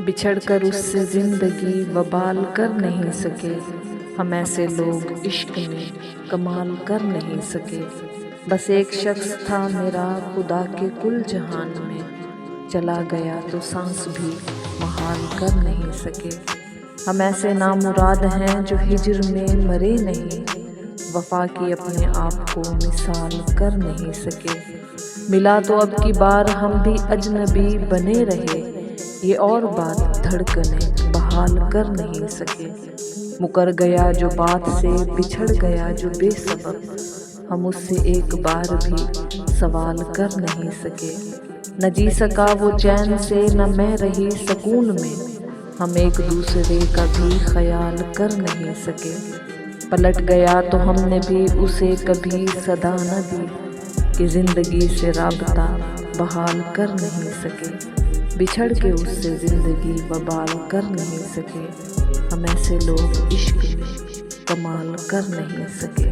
بچھڑ کر اس سے زندگی وبال کر نہیں سکے، ہم ایسے لوگ عشق میں کمال کر نہیں سکے۔ بس ایک شخص تھا میرا خدا کے کل جہان میں، چلا گیا تو سانس بھی محال کر نہیں سکے۔ ہم ایسے نامراد ہیں جو ہجر میں مرے نہیں، وفا کی اپنے آپ کو مثال کر نہیں سکے۔ ملا تو اب کی بار ہم بھی اجنبی بنے رہے، یہ اور بات دھڑکنیں بحال کر نہیں سکے۔ مکر گیا جو بات سے، بچھڑ گیا جو بے سبب، ہم اس سے ایک بار بھی سوال کر نہیں سکے۔ نہ جی سکا وہ چین سے، نہ میں رہی سکون میں، ہم ایک دوسرے کا بھی خیال کر نہیں سکے۔ پلٹ گیا تو ہم نے بھی اسے کبھی صدا نہ دی، کہ زندگی سے رابطہ بحال کر نہیں سکے۔ بچھڑ کے اس سے زندگی وبال کر نہیں سکے، ہم ایسے لوگ عشق میں کمال کر نہیں سکے۔